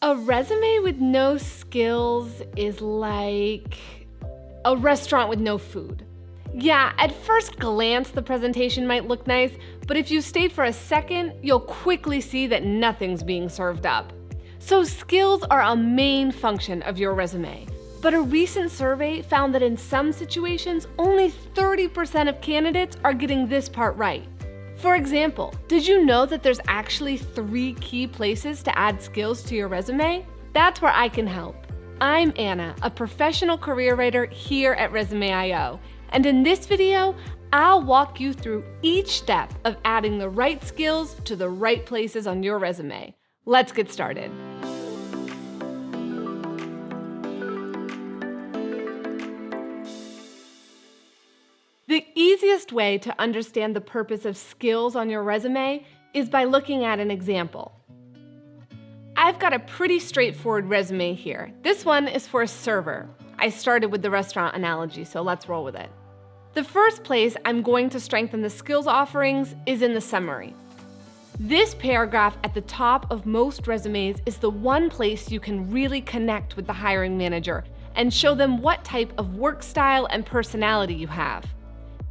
A resume with no skills is like a restaurant with no food. Yeah, at first glance, the presentation might look nice, but if you stay for a second, you'll quickly see that nothing's being served up. So skills are a main function of your resume. But a recent survey found that in some situations, only 30% of candidates are getting this part right. For example, did you know that there's actually 3 key places to add skills to your resume? That's where I can help. I'm Anna, a professional career writer here at Resume.io, and in this video, I'll walk you through each step of adding the right skills to the right places on your resume. Let's get started. The easiest way to understand the purpose of skills on your resume is by looking at an example. I've got a pretty straightforward resume here. This one is for a server. I started with the restaurant analogy, so let's roll with it. The first place I'm going to strengthen the skills offerings is in the summary. This paragraph at the top of most resumes is the one place you can really connect with the hiring manager and show them what type of work style and personality you have.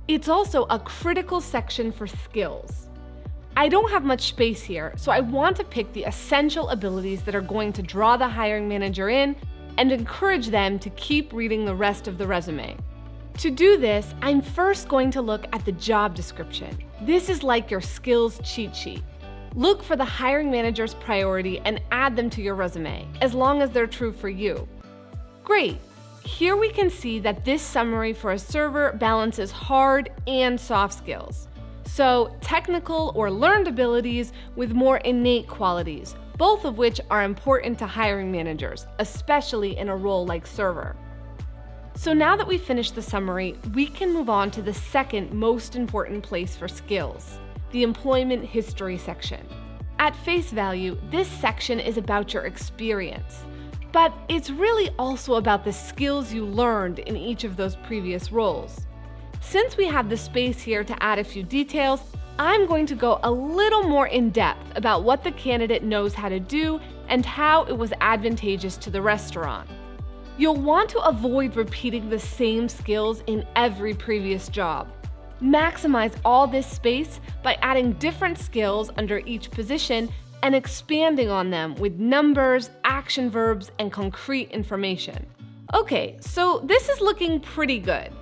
It's also a critical section for skills. I don't have much space here, so I want to pick the essential abilities that are going to draw the hiring manager in and encourage them to keep reading the rest of the resume. To do this, I'm first going to look at the job description. This is like your skills cheat sheet. Look for the hiring manager's priority and add them to your resume, as long as they're true for you. Great. Here we can see that this summary for a server balances hard and soft skills. So technical or learned abilities with more innate qualities, both of which are important to hiring managers, especially in a role like server. So now that we've finished the summary, we can move on to the second most important place for skills, the employment history section. At face value, this section is about your experience. But it's really also about the skills you learned in each of those previous roles. Since we have the space here to add a few details, I'm going to go a little more in depth about what the candidate knows how to do and how it was advantageous to the restaurant. You'll want to avoid repeating the same skills in every previous job. Maximize all this space by adding different skills under each position and expanding on them with numbers, action verbs, and concrete information. Okay, so this is looking pretty good.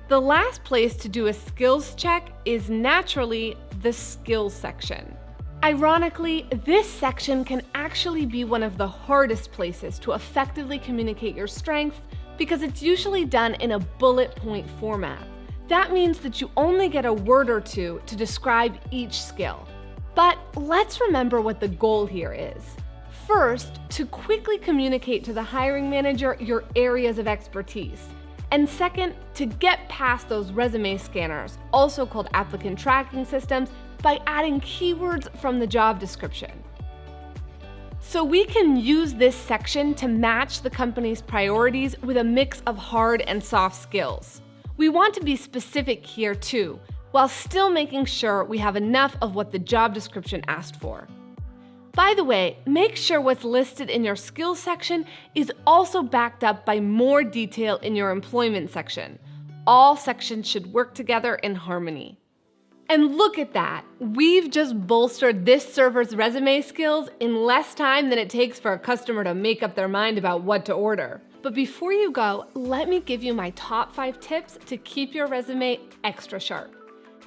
The last place to do a skills check is naturally the skills section. Ironically, this section can actually be one of the hardest places to effectively communicate your strengths because it's usually done in a bullet point format. That means that you only get a word or two to describe each skill. But let's remember what the goal here is. First, to quickly communicate to the hiring manager your areas of expertise. And second, to get past those resume scanners, also called applicant tracking systems, by adding keywords from the job description. So we can use this section to match the company's priorities with a mix of hard and soft skills. We want to be specific here too, while still making sure we have enough of what the job description asked for. By the way, make sure what's listed in your skills section is also backed up by more detail in your employment section. All sections should work together in harmony. And look at that, we've just bolstered this server's resume skills in less time than it takes for a customer to make up their mind about what to order. But before you go, let me give you my top 5 tips to keep your resume extra sharp.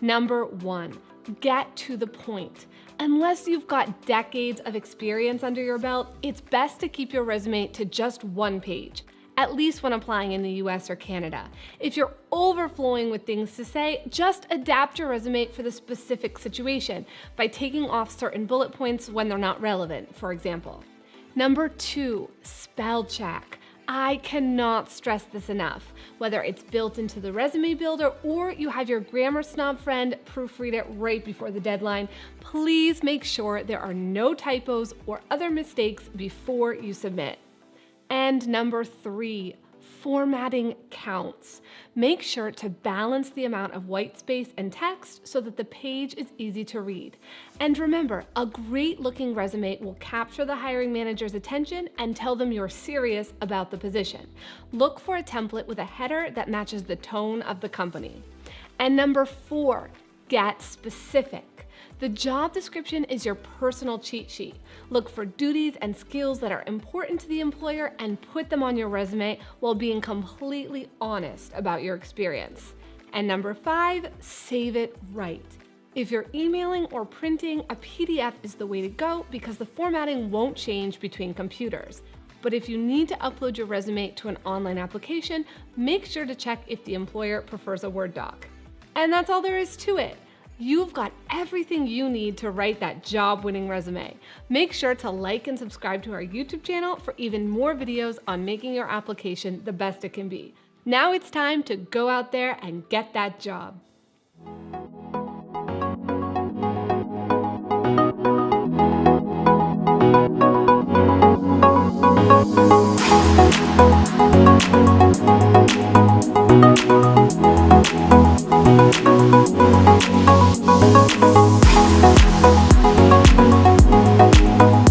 Number 1, get to the point. Unless you've got decades of experience under your belt, it's best to keep your resume to just 1 page, at least when applying in the US or Canada. If you're overflowing with things to say, just adapt your resume for the specific situation by taking off certain bullet points when they're not relevant, for example. Number 2, spell check. I cannot stress this enough. Whether it's built into the resume builder or you have your grammar snob friend proofread it right before the deadline, please make sure there are no typos or other mistakes before you submit. And number 3, Formatting counts. Make sure to balance the amount of white space and text so that the page is easy to read. And remember, a great looking resume will capture the hiring manager's attention and tell them you're serious about the position. Look for a template with a header that matches the tone of the company. And number 4, get specific. The job description is your personal cheat sheet. Look for duties and skills that are important to the employer and put them on your resume while being completely honest about your experience. And number 5, save it right. If you're emailing or printing, a PDF is the way to go because the formatting won't change between computers. But if you need to upload your resume to an online application, make sure to check if the employer prefers a Word doc. And that's all there is to it. You've got everything you need to write that job-winning resume. Make sure to like and subscribe to our YouTube channel for even more videos on making your application the best it can be. Now it's time to go out there and get that job.